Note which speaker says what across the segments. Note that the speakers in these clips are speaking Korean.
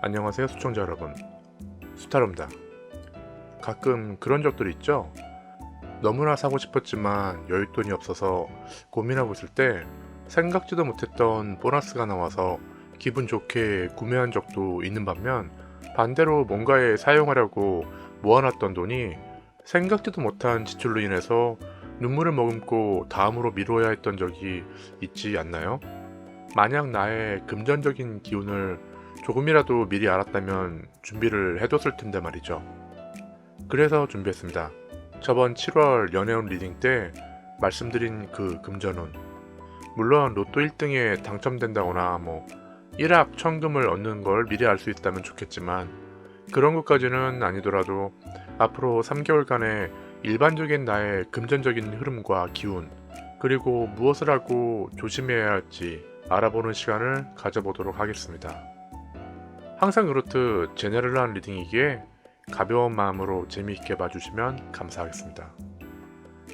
Speaker 1: 안녕하세요 시청자 여러분, 수타로입니다. 가끔 그런 적들이 있죠. 너무나 사고 싶었지만 여윳돈이 없어서 고민하고 있을 때 생각지도 못했던 보너스가 나와서 기분 좋게 구매한 적도 있는 반면, 반대로 뭔가에 사용하려고 모아놨던 돈이 생각지도 못한 지출로 인해서 눈물을 머금고 다음으로 미뤄야 했던 적이 있지 않나요? 만약 나의 금전적인 기운을 조금이라도 미리 알았다면 준비를 해뒀을 텐데 말이죠. 그래서 준비했습니다. 저번 7월 연애운 리딩 때 말씀드린 그 금전운, 물론 로또 1등에 당첨된다거나 1억 천금을 얻는 걸 미리 알 수 있다면 좋겠지만, 그런 것까지는 아니더라도 앞으로 3개월간의 일반적인 나의 금전적인 흐름과 기운, 그리고 무엇을 하고 조심해야 할지 알아보는 시간을 가져보도록 하겠습니다. 항상 그렇듯 제네럴한 리딩이기에 가벼운 마음으로 재미있게 봐주시면 감사하겠습니다.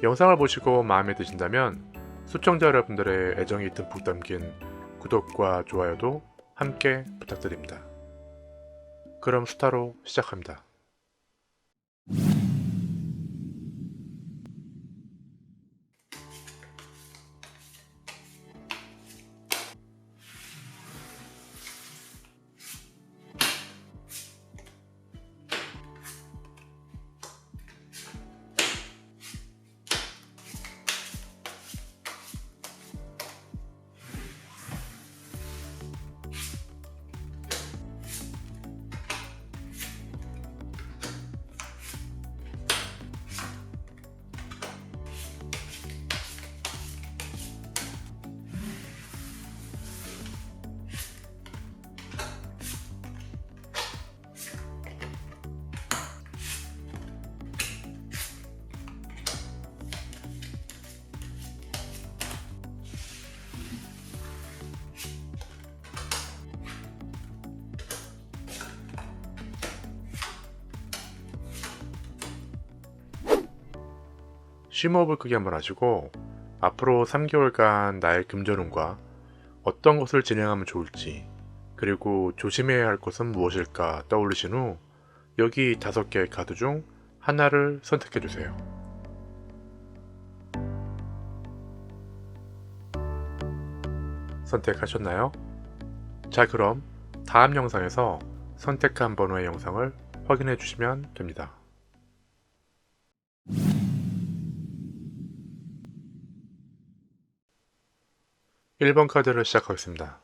Speaker 1: 영상을 보시고 마음에 드신다면 시청자 여러분들의 애정이 듬뿍 담긴 구독과 좋아요도 함께 부탁드립니다. 그럼 수타로 시작합니다. 심호흡을 크게 한번 하시고 앞으로 3개월간 나의 금전운과 어떤 것을 진행하면 좋을지, 그리고 조심해야 할 것은 무엇일까 떠올리신 후 여기 5개의 카드 중 하나를 선택해 주세요. 선택하셨나요? 자, 그럼 다음 영상에서 선택한 번호의 영상을 확인해 주시면 됩니다. 1번 카드를 시작하겠습니다.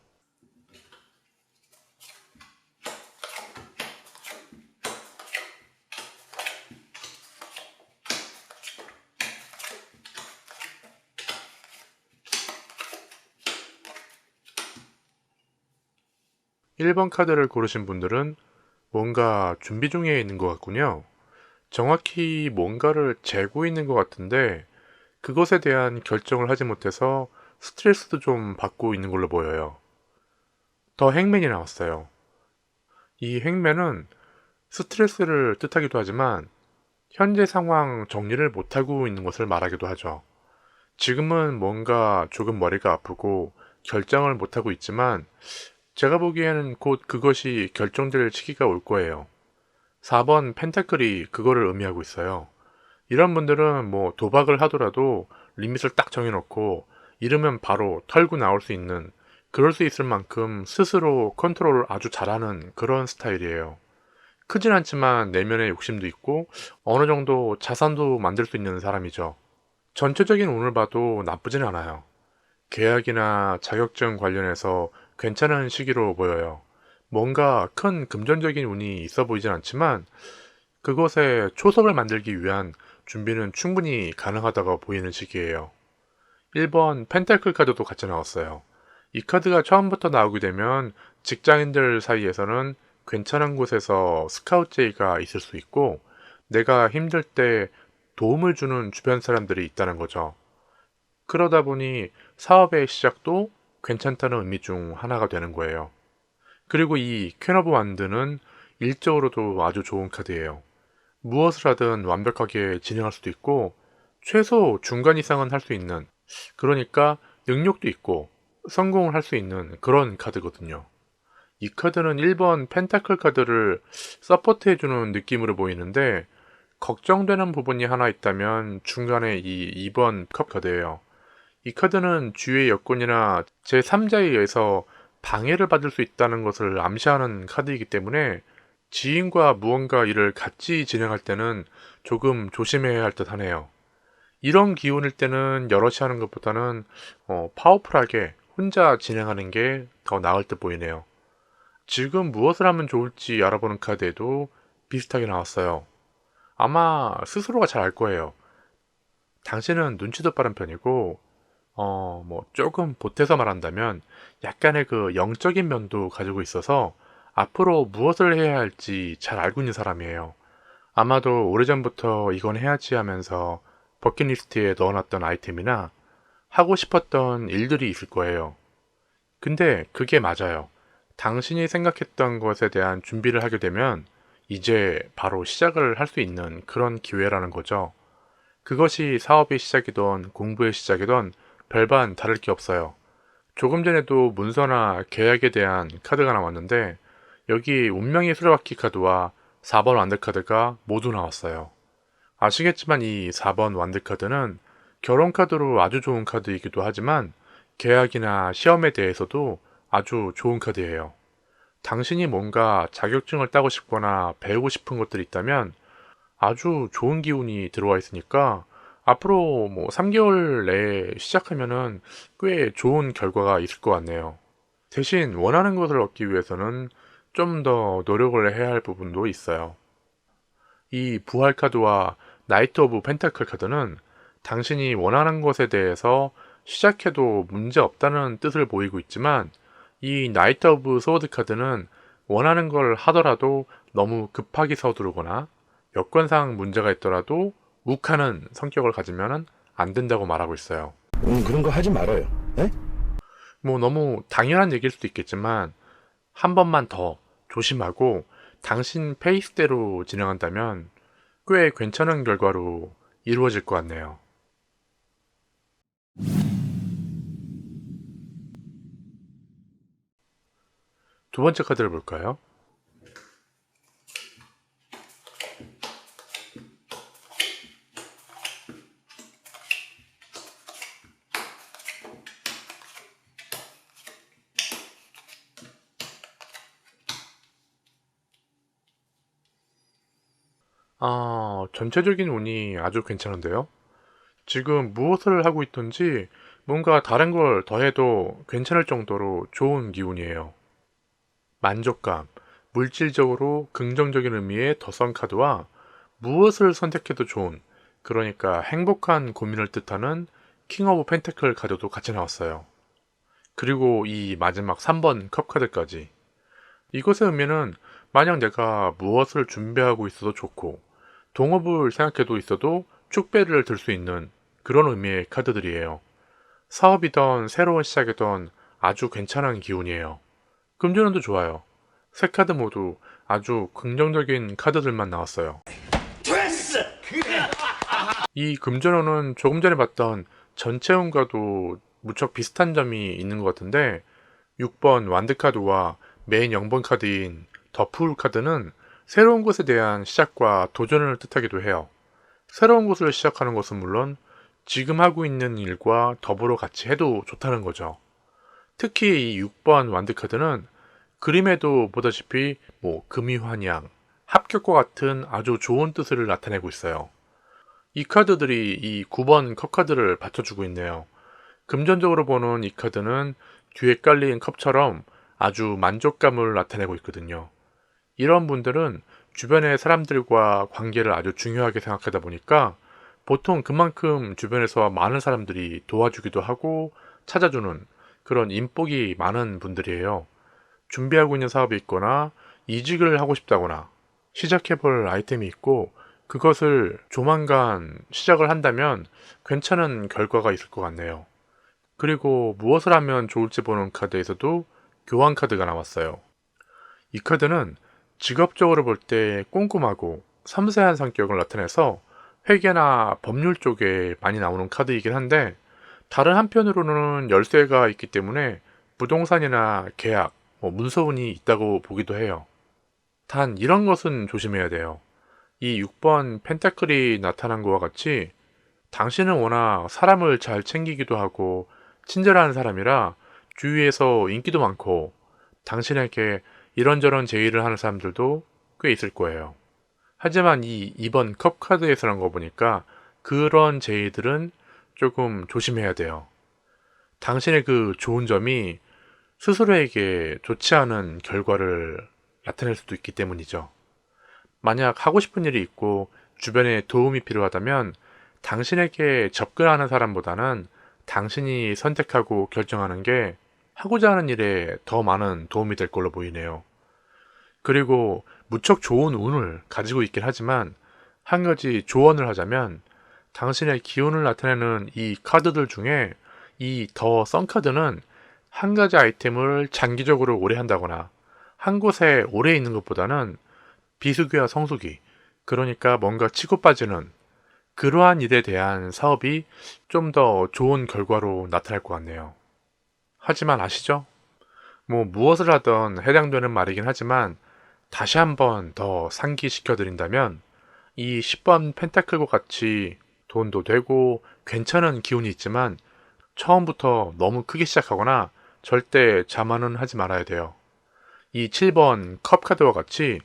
Speaker 1: (1번) 카드를 고르신 분들은 뭔가 준비 중에 있는 것 같군요. 정확히 뭔가를 재고 있는 것 같은데 그것에 대한 결정을 하지 못해서 스트레스도 좀 받고 있는 걸로 보여요. 더 행맨이 나왔어요. 이 행맨은 스트레스를 뜻하기도 하지만 현재 상황 정리를 못하고 있는 것을 말하기도 하죠. 지금은 뭔가 조금 머리가 아프고 결정을 못하고 있지만 제가 보기에는 곧 그것이 결정될 시기가 올 거예요. 4번 펜타클이 그거를 의미하고 있어요. 이런 분들은 도박을 하더라도 리밋을 딱 정해놓고 이르면 바로 털고 나올 수 있는, 그럴 수 있을 만큼 스스로 컨트롤을 아주 잘하는 그런 스타일이에요. 크진 않지만 내면의 욕심도 있고 어느 정도 자산도 만들 수 있는 사람이죠. 전체적인 운을 봐도 나쁘진 않아요. 계약이나 자격증 관련해서 괜찮은 시기로 보여요. 뭔가 큰 금전적인 운이 있어 보이진 않지만 그것에 초석을 만들기 위한 준비는 충분히 가능하다고 보이는 시기예요. 1번 펜타클 카드도 같이 나왔어요. 이 카드가 처음부터 나오게 되면 직장인들 사이에서는 괜찮은 곳에서 스카우트 제의가 있을 수 있고, 내가 힘들 때 도움을 주는 주변 사람들이 있다는 거죠. 그러다 보니 사업의 시작도 괜찮다는 의미 중 하나가 되는 거예요. 그리고 이 퀸 오브 완드는 일적으로도 아주 좋은 카드예요. 무엇을 하든 완벽하게 진행할 수도 있고 최소 중간 이상은 할 수 있는, 그러니까 능력도 있고 성공을 할 수 있는 그런 카드거든요. 이 카드는 1번 펜타클 카드를 서포트해주는 느낌으로 보이는데 걱정되는 부분이 하나 있다면 중간에 이 2번 컵 카드예요. 이 카드는 주위의 여건이나 제3자에 의해서 방해를 받을 수 있다는 것을 암시하는 카드이기 때문에 지인과 무언가 일을 같이 진행할 때는 조금 조심해야 할 듯 하네요. 이런 기운일 때는 여럿이 하는 것보다는 파워풀하게 혼자 진행하는 게 더 나을 듯 보이네요. 지금 무엇을 하면 좋을지 알아보는 카드에도 비슷하게 나왔어요. 아마 스스로가 잘 알 거예요. 당신은 눈치도 빠른 편이고, 조금 보태서 말한다면 약간의 그 영적인 면도 가지고 있어서 앞으로 무엇을 해야 할지 잘 알고 있는 사람이에요. 아마도 오래전부터 이건 해야지 하면서 버킷리스트에 넣어놨던 아이템이나 하고 싶었던 일들이 있을 거예요. 근데 그게 맞아요. 당신이 생각했던 것에 대한 준비를 하게 되면 이제 바로 시작을 할 수 있는 그런 기회라는 거죠. 그것이 사업의 시작이든 공부의 시작이든 별반 다를 게 없어요. 조금 전에도 문서나 계약에 대한 카드가 나왔는데 여기 운명의 수레바퀴 카드와 4번 완드 카드가 모두 나왔어요. 아시겠지만 이 4번 완드 카드는 결혼 카드로 아주 좋은 카드이기도 하지만 계약이나 시험에 대해서도 아주 좋은 카드예요. 당신이 뭔가 자격증을 따고 싶거나 배우고 싶은 것들이 있다면 아주 좋은 기운이 들어와 있으니까 앞으로 3개월 내에 시작하면은 꽤 좋은 결과가 있을 것 같네요. 대신 원하는 것을 얻기 위해서는 좀 더 노력을 해야 할 부분도 있어요. 이 부활 카드와 나이트 오브 펜타클 카드는 당신이 원하는 것에 대해서 시작해도 문제 없다는 뜻을 보이고 있지만 이 나이트 오브 소드 카드는 원하는 걸 하더라도 너무 급하게 서두르거나 여건상 문제가 있더라도 욱하는 성격을 가지면 안 된다고 말하고 있어요.
Speaker 2: 그런 거 하지 말아요. 에?
Speaker 1: 너무 당연한 얘기일 수도 있겠지만 한 번만 더 조심하고 당신 페이스대로 진행한다면 꽤 괜찮은 결과로 이루어질 것 같네요. 두 번째 카드를 볼까요? 전체적인 운이 아주 괜찮은데요? 지금 무엇을 하고 있든지 뭔가 다른 걸 더해도 괜찮을 정도로 좋은 기운이에요. 만족감, 물질적으로 긍정적인 의미의 더선 카드와 무엇을 선택해도 좋은, 그러니까 행복한 고민을 뜻하는 킹 오브 펜테클 카드도 같이 나왔어요. 그리고 이 마지막 3번 컵 카드까지. 이것의 의미는 만약 내가 무엇을 준비하고 있어도 좋고 동업을 생각해도 있어도 축배를 들 수 있는 그런 의미의 카드들이에요. 사업이든 새로운 시작이든 아주 괜찮은 기운이에요. 금전운도 좋아요. 세 카드 모두 아주 긍정적인 카드들만 나왔어요. 이 금전운은 조금 전에 봤던 전체운과도 무척 비슷한 점이 있는 것 같은데 6번 완드 카드와 메인 0번 카드인 더풀 카드는 새로운 것에 대한 시작과 도전을 뜻하기도 해요. 새로운 것을 시작하는 것은 물론 지금 하고 있는 일과 더불어 같이 해도 좋다는 거죠. 특히 이 6번 완드 카드는 그림에도 보다시피 금이환양, 합격과 같은 아주 좋은 뜻을 나타내고 있어요. 이 카드들이 이 9번 컵 카드를 받쳐주고 있네요. 금전적으로 보는 이 카드는 뒤에 깔린 컵처럼 아주 만족감을 나타내고 있거든요. 이런 분들은 주변의 사람들과 관계를 아주 중요하게 생각하다 보니까 보통 그만큼 주변에서 많은 사람들이 도와주기도 하고 찾아주는 그런 인복이 많은 분들이에요. 준비하고 있는 사업이 있거나 이직을 하고 싶다거나 시작해볼 아이템이 있고 그것을 조만간 시작을 한다면 괜찮은 결과가 있을 것 같네요. 그리고 무엇을 하면 좋을지 보는 카드에서도 교환 카드가 나왔어요. 이 카드는 직업적으로 볼 때 꼼꼼하고 섬세한 성격을 나타내서 회계나 법률 쪽에 많이 나오는 카드이긴 한데 다른 한편으로는 열쇠가 있기 때문에 부동산이나 계약, 문서운이 있다고 보기도 해요. 단 이런 것은 조심해야 돼요. 이 6번 펜타클이 나타난 것과 같이 당신은 워낙 사람을 잘 챙기기도 하고 친절한 사람이라 주위에서 인기도 많고 당신에게 이런저런 제의를 하는 사람들도 꽤 있을 거예요. 하지만 이 2번 컵 카드에서는 거 보니까 그런 제의들은 조금 조심해야 돼요. 당신의 그 좋은 점이 스스로에게 좋지 않은 결과를 나타낼 수도 있기 때문이죠. 만약 하고 싶은 일이 있고 주변에 도움이 필요하다면 당신에게 접근하는 사람보다는 당신이 선택하고 결정하는 게 하고자 하는 일에 더 많은 도움이 될 걸로 보이네요. 그리고 무척 좋은 운을 가지고 있긴 하지만 한 가지 조언을 하자면 당신의 기운을 나타내는 이 카드들 중에 이 더 썬 카드는 한 가지 아이템을 장기적으로 오래 한다거나 한 곳에 오래 있는 것보다는 비수기와 성수기, 그러니까 뭔가 치고 빠지는 그러한 일에 대한 사업이 좀 더 좋은 결과로 나타날 것 같네요. 하지만 아시죠? 무엇을 하던 해당되는 말이긴 하지만 다시 한번 더 상기시켜 드린다면 이 10번 펜타클과 같이 돈도 되고 괜찮은 기운이 있지만 처음부터 너무 크게 시작하거나 절대 자만은 하지 말아야 돼요. 이 7번 컵 카드와 같이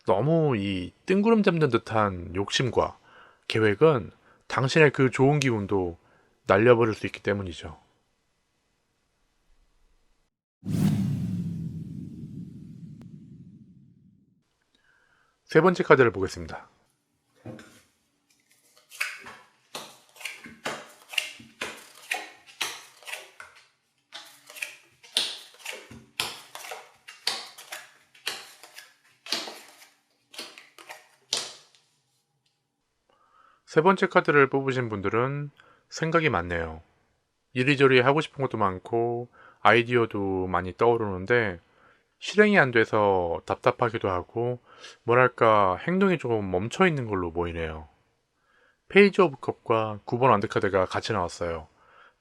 Speaker 1: 너무 이 뜬구름 잡는 듯한 욕심과 계획은 당신의 그 좋은 기운도 날려버릴 수 있기 때문이죠. 세 번째 카드를 보겠습니다. 세 번째 카드를 뽑으신 분들은 생각이 많네요. 이리저리 하고 싶은 것도 많고 아이디어도 많이 떠오르는데 실행이 안 돼서 답답하기도 하고 뭐랄까 행동이 조금 멈춰 있는 걸로 보이네요. 페이지 오브 컵과 9번 완드 카드가 같이 나왔어요.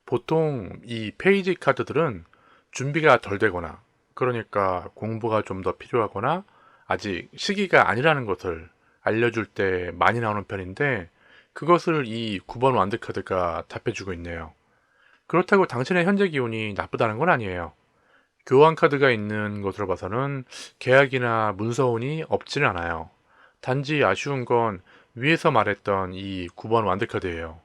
Speaker 1: 보통 이 페이지 카드들은 준비가 덜 되거나 그러니까 공부가 좀 더 필요하거나 아직 시기가 아니라는 것을 알려줄 때 많이 나오는 편인데 그것을 이 9번 완드 카드가 답해주고 있네요. 그렇다고 당신의 현재 기운이 나쁘다는 건 아니에요. 교환 카드가 있는 것으로 봐서는 계약이나 문서운이 없지는 않아요. 단지 아쉬운 건 위에서 말했던 이 9번 완드 카드예요.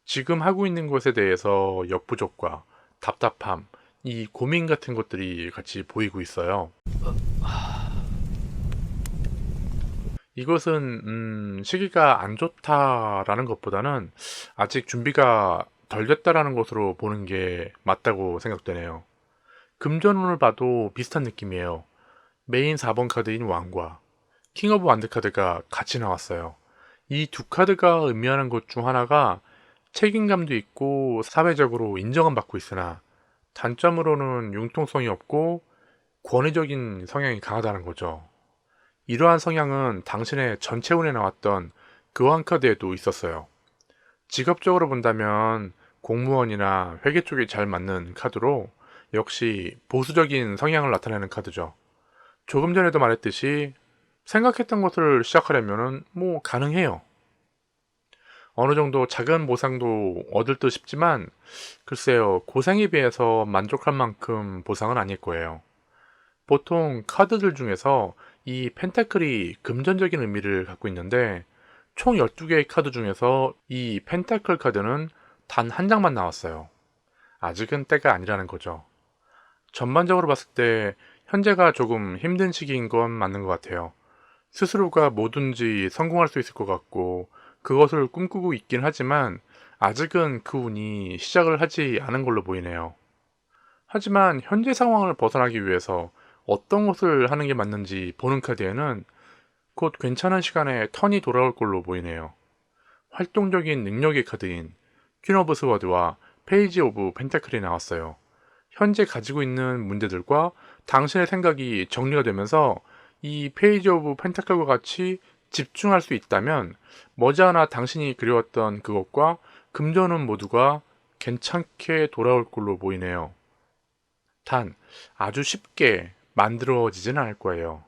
Speaker 1: 지금 하고 있는 것에 대해서 역부족과 답답함, 이 고민 같은 것들이 같이 보이고 있어요. 이것은 시기가 안 좋다라는 것보다는 아직 준비가 덜 됐다라는 것으로 보는 게 맞다고 생각되네요. 금전운을 봐도 비슷한 느낌이에요. 메인 4번 카드인 왕과 킹 오브 완드 카드가 같이 나왔어요. 이 두 카드가 의미하는 것 중 하나가 책임감도 있고 사회적으로 인정은 받고 있으나 단점으로는 융통성이 없고 권위적인 성향이 강하다는 거죠. 이러한 성향은 당신의 전체 운에 나왔던 교환 카드에도 있었어요. 직업적으로 본다면 공무원이나 회계 쪽이 잘 맞는 카드로 역시 보수적인 성향을 나타내는 카드죠. 조금 전에도 말했듯이 생각했던 것을 시작하려면 가능해요. 어느 정도 작은 보상도 얻을 듯 싶지만 글쎄요, 고생에 비해서 만족할 만큼 보상은 아닐 거예요. 보통 카드들 중에서 이 펜타클이 금전적인 의미를 갖고 있는데 총 12개의 카드 중에서 이 펜타클 카드는 단 한 장만 나왔어요. 아직은 때가 아니라는 거죠. 전반적으로 봤을 때 현재가 조금 힘든 시기인 건 맞는 것 같아요. 스스로가 뭐든지 성공할 수 있을 것 같고 그것을 꿈꾸고 있긴 하지만 아직은 그 운이 시작을 하지 않은 걸로 보이네요. 하지만 현재 상황을 벗어나기 위해서 어떤 것을 하는 게 맞는지 보는 카드에는 곧 괜찮은 시간에 턴이 돌아올 걸로 보이네요. 활동적인 능력의 카드인 퀸 오브 스워드와 페이지 오브 펜타클이 나왔어요. 현재 가지고 있는 문제들과 당신의 생각이 정리가 되면서 이 페이지 오브 펜타클과 같이 집중할 수 있다면 머지않아 당신이 그려왔던 그것과 금전운 모두가 괜찮게 돌아올 걸로 보이네요. 단 아주 쉽게 만들어지진 않을 거예요.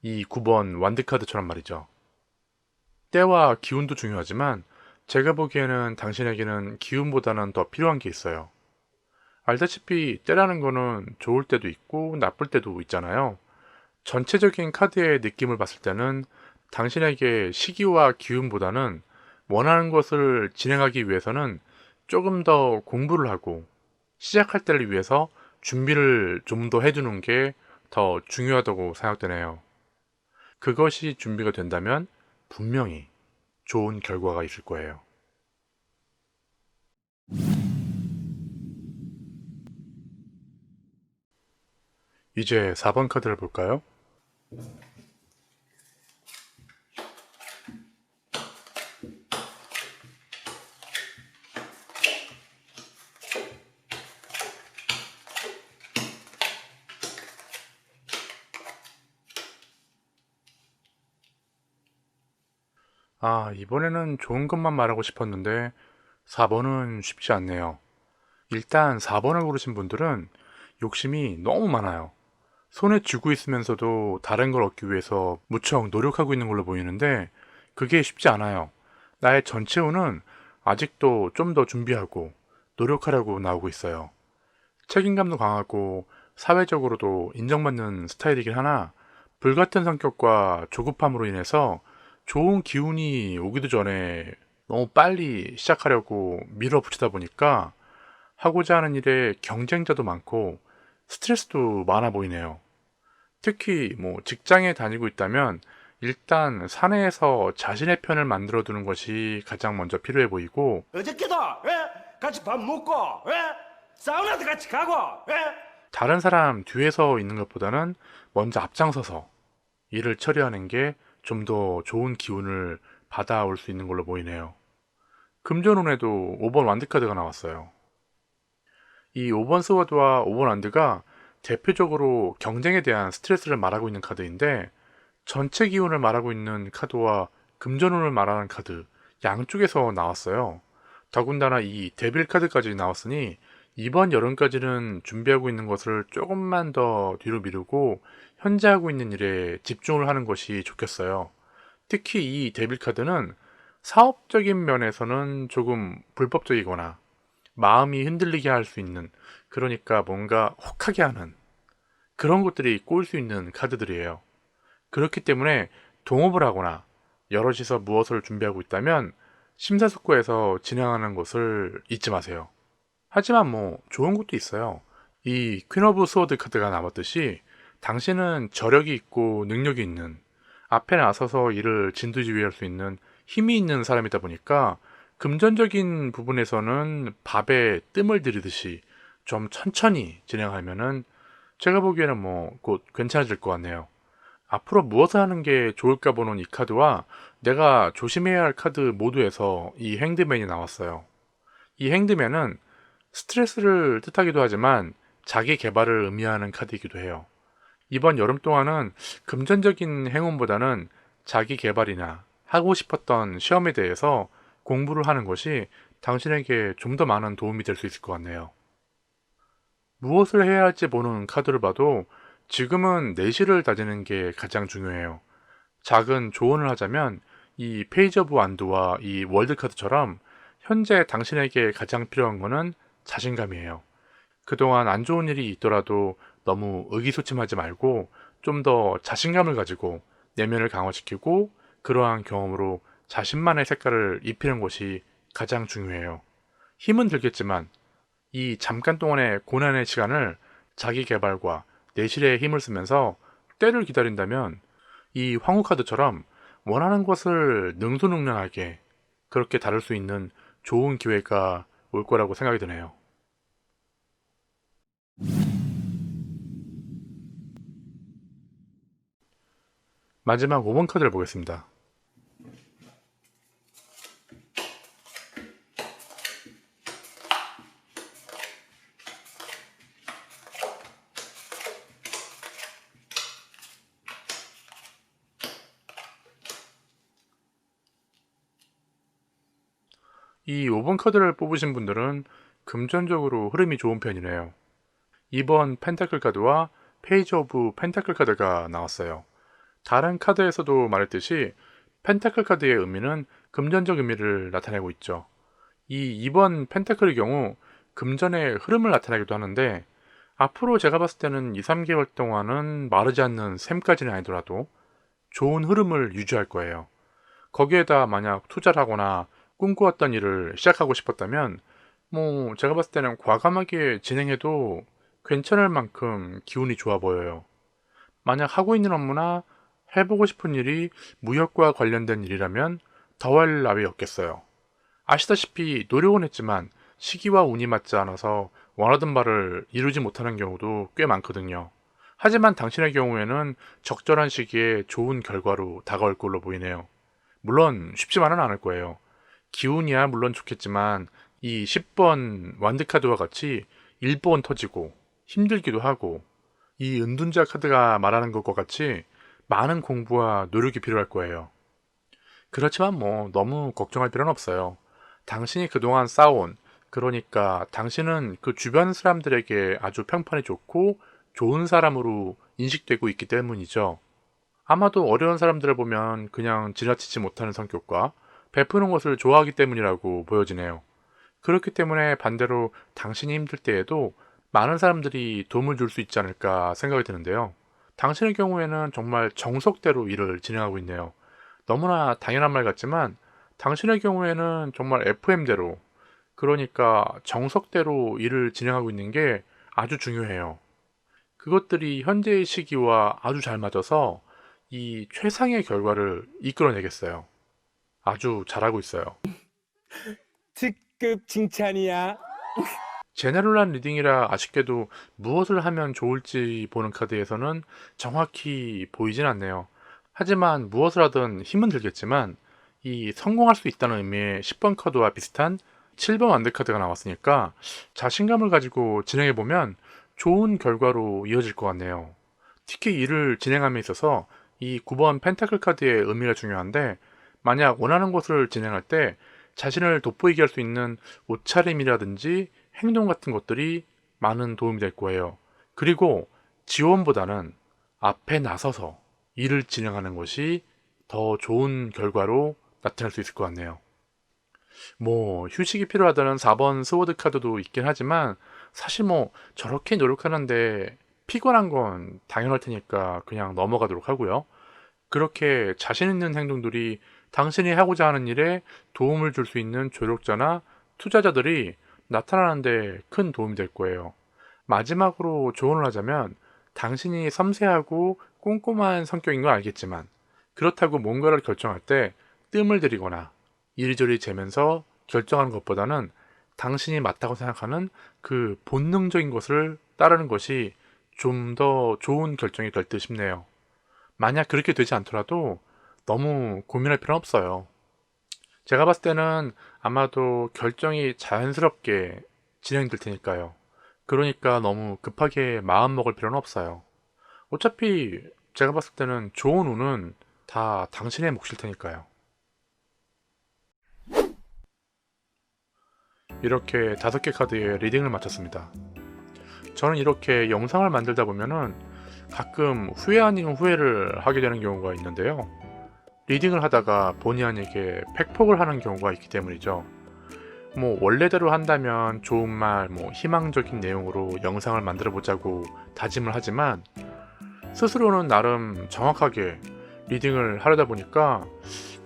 Speaker 1: 이 9번 완드카드처럼 말이죠. 때와 기운도 중요하지만 제가 보기에는 당신에게는 기운보다는 더 필요한 게 있어요. 알다시피 때라는 거는 좋을 때도 있고 나쁠 때도 있잖아요. 전체적인 카드의 느낌을 봤을 때는 당신에게 시기와 기운보다는 원하는 것을 진행하기 위해서는 조금 더 공부를 하고 시작할 때를 위해서 준비를 좀 더 해두는 게 더 중요하다고 생각되네요. 그것이 준비가 된다면 분명히 좋은 결과가 있을 거예요. 이제 4번 카드를 볼까요? 이번에는 좋은 것만 말하고 싶었는데 4번은 쉽지 않네요. 일단 4번을 고르신 분들은 욕심이 너무 많아요. 손에 쥐고 있으면서도 다른 걸 얻기 위해서 무척 노력하고 있는 걸로 보이는데 그게 쉽지 않아요. 나의 전체 운은 아직도 좀 더 준비하고 노력하려고 나오고 있어요. 책임감도 강하고 사회적으로도 인정받는 스타일이긴 하나 불같은 성격과 조급함으로 인해서 좋은 기운이 오기도 전에 너무 빨리 시작하려고 밀어붙이다 보니까 하고자 하는 일에 경쟁자도 많고 스트레스도 많아 보이네요. 특히 직장에 다니고 있다면 일단 사내에서 자신의 편을 만들어 두는 것이 가장 먼저 필요해 보이고
Speaker 3: 어저께도 같이 밥 먹고 사우나도 같이 가고
Speaker 1: 다른 사람 뒤에서 있는 것보다는 먼저 앞장서서 일을 처리하는 게 좀 더 좋은 기운을 받아올 수 있는 걸로 보이네요. 금전운에도 5번 완드카드가 나왔어요. 이 5번 스워드와 5번 완드가 대표적으로 경쟁에 대한 스트레스를 말하고 있는 카드인데 전체 기운을 말하고 있는 카드와 금전운을 말하는 카드 양쪽에서 나왔어요. 더군다나 이 데빌 카드까지 나왔으니 이번 여름까지는 준비하고 있는 것을 조금만 더 뒤로 미루고 현재 하고 있는 일에 집중을 하는 것이 좋겠어요. 특히 이 데빌 카드는 사업적인 면에서는 조금 불법적이거나 마음이 흔들리게 할 수 있는, 그러니까 뭔가 혹하게 하는 그런 것들이 꼬일 수 있는 카드들이에요. 그렇기 때문에 동업을 하거나 여럿이서 무엇을 준비하고 있다면 심사숙고해서 진행하는 것을 잊지 마세요. 하지만 좋은 것도 있어요. 이 퀸 오브 스워드 카드가 나왔듯이 당신은 저력이 있고 능력이 있는, 앞에 나서서 일을 진두지휘할 수 있는 힘이 있는 사람이다 보니까 금전적인 부분에서는 밥에 뜸을 들이듯이 좀 천천히 진행하면은 제가 보기에는 곧 괜찮아질 것 같네요. 앞으로 무엇을 하는 게 좋을까 보는 이 카드와 내가 조심해야 할 카드 모두에서 이 행드맨이 나왔어요. 이 행드맨은 스트레스를 뜻하기도 하지만 자기 개발을 의미하는 카드이기도 해요. 이번 여름 동안은 금전적인 행운보다는 자기 개발이나 하고 싶었던 시험에 대해서 공부를 하는 것이 당신에게 좀 더 많은 도움이 될 수 있을 것 같네요. 무엇을 해야 할지 보는 카드를 봐도 지금은 내실을 다지는 게 가장 중요해요. 작은 조언을 하자면 이 페이지 오브 완드와 이 월드 카드처럼 현재 당신에게 가장 필요한 거는 자신감이에요. 그동안 안 좋은 일이 있더라도 너무 의기소침하지 말고 좀 더 자신감을 가지고 내면을 강화시키고 그러한 경험으로 자신만의 색깔을 입히는 것이 가장 중요해요. 힘은 들겠지만 이 잠깐 동안의 고난의 시간을 자기 개발과 내실에 힘을 쓰면서 때를 기다린다면 이 황후 카드처럼 원하는 것을 능수능란하게 그렇게 다룰 수 있는 좋은 기회가 올 거라고 생각이 드네요. 마지막 5번 카드를 보겠습니다. 이 5번 카드를 뽑으신 분들은 금전적으로 흐름이 좋은 편이래요. 이번 펜타클 카드와 페이지 오브 펜타클 카드가 나왔어요. 다른 카드에서도 말했듯이 펜타클 카드의 의미는 금전적 의미를 나타내고 있죠. 이번 펜타클의 경우 금전의 흐름을 나타내기도 하는데, 앞으로 제가 봤을 때는 2, 3개월 동안은 마르지 않는 셈까지는 아니더라도 좋은 흐름을 유지할 거예요. 거기에다 만약 투자를 하거나 꿈꾸었던 일을 시작하고 싶었다면 제가 봤을 때는 과감하게 진행해도 괜찮을 만큼 기운이 좋아 보여요. 만약 하고 있는 업무나 해보고 싶은 일이 무역과 관련된 일이라면 더할 나위 없겠어요. 아시다시피 노력은 했지만 시기와 운이 맞지 않아서 원하던 바를 이루지 못하는 경우도 꽤 많거든요. 하지만 당신의 경우에는 적절한 시기에 좋은 결과로 다가올 걸로 보이네요. 물론 쉽지만은 않을 거예요. 기운이야 물론 좋겠지만 이 10번 완드카드와 같이 1번 터지고 힘들기도 하고, 이 은둔자 카드가 말하는 것과 같이 많은 공부와 노력이 필요할 거예요. 그렇지만 너무 걱정할 필요는 없어요. 당신이 그동안 쌓아온, 그러니까 당신은 그 주변 사람들에게 아주 평판이 좋고 좋은 사람으로 인식되고 있기 때문이죠. 아마도 어려운 사람들을 보면 그냥 지나치지 못하는 성격과 베푸는 것을 좋아하기 때문이라고 보여지네요. 그렇기 때문에 반대로 당신이 힘들 때에도 많은 사람들이 도움을 줄 수 있지 않을까 생각이 드는데요. 당신의 경우에는 정말 정석대로 일을 진행하고 있네요. 너무나 당연한 말 같지만 당신의 경우에는 정말 FM대로, 그러니까 정석대로 일을 진행하고 있는 게 아주 중요해요. 그것들이 현재의 시기와 아주 잘 맞아서 이 최상의 결과를 이끌어내겠어요. 아주 잘하고 있어요.
Speaker 4: 특급 칭찬이야.
Speaker 1: 제네럴한 리딩이라 아쉽게도 무엇을 하면 좋을지 보는 카드에서는 정확히 보이진 않네요. 하지만 무엇을 하든 힘은 들겠지만 이 성공할 수 있다는 의미의 10번 카드와 비슷한 7번 완드 카드가 나왔으니까 자신감을 가지고 진행해보면 좋은 결과로 이어질 것 같네요. 특히 일을 진행함에 있어서 이 9번 펜타클 카드의 의미가 중요한데, 만약 원하는 것을 진행할 때 자신을 돋보이게 할 수 있는 옷차림이라든지 행동 같은 것들이 많은 도움이 될 거예요. 그리고 지원보다는 앞에 나서서 일을 진행하는 것이 더 좋은 결과로 나타날 수 있을 것 같네요. 휴식이 필요하다는 4번 스워드 카드도 있긴 하지만 사실 저렇게 노력하는데 피곤한 건 당연할 테니까 그냥 넘어가도록 하고요. 그렇게 자신 있는 행동들이 당신이 하고자 하는 일에 도움을 줄 수 있는 조력자나 투자자들이 나타나는데 큰 도움이 될 거예요. 마지막으로 조언을 하자면, 당신이 섬세하고 꼼꼼한 성격인 건 알겠지만 그렇다고 뭔가를 결정할 때 뜸을 들이거나 이리저리 재면서 결정하는 것보다는 당신이 맞다고 생각하는 그 본능적인 것을 따르는 것이 좀 더 좋은 결정이 될 듯 싶네요. 만약 그렇게 되지 않더라도 너무 고민할 필요는 없어요. 제가 봤을 때는 아마도 결정이 자연스럽게 진행될 테니까요. 그러니까 너무 급하게 마음 먹을 필요는 없어요. 어차피 제가 봤을 때는 좋은 운은 다 당신의 몫일 테니까요. 이렇게 5개 카드의 리딩을 마쳤습니다. 저는 이렇게 영상을 만들다 보면은 가끔 후회 아닌 후회를 하게 되는 경우가 있는데요. 리딩을 하다가 본의 아니게 팩폭을 하는 경우가 있기 때문이죠. 원래대로 한다면 좋은 말, 희망적인 내용으로 영상을 만들어 보자고 다짐을 하지만 스스로는 나름 정확하게 리딩을 하려다 보니까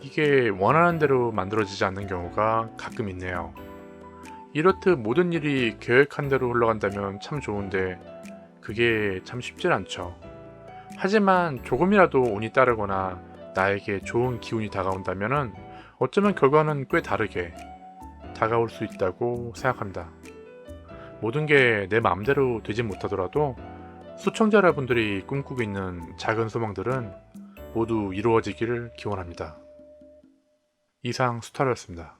Speaker 1: 이게 원하는 대로 만들어지지 않는 경우가 가끔 있네요. 이렇듯 모든 일이 계획한 대로 흘러간다면 참 좋은데 그게 참 쉽진 않죠. 하지만 조금이라도 운이 따르거나 나에게 좋은 기운이 다가온다면 어쩌면 결과는 꽤 다르게 다가올 수 있다고 생각합니다. 모든 게 내 마음대로 되진 못하더라도 시청자 여러분들이 꿈꾸고 있는 작은 소망들은 모두 이루어지기를 기원합니다. 이상 수타로였습니다.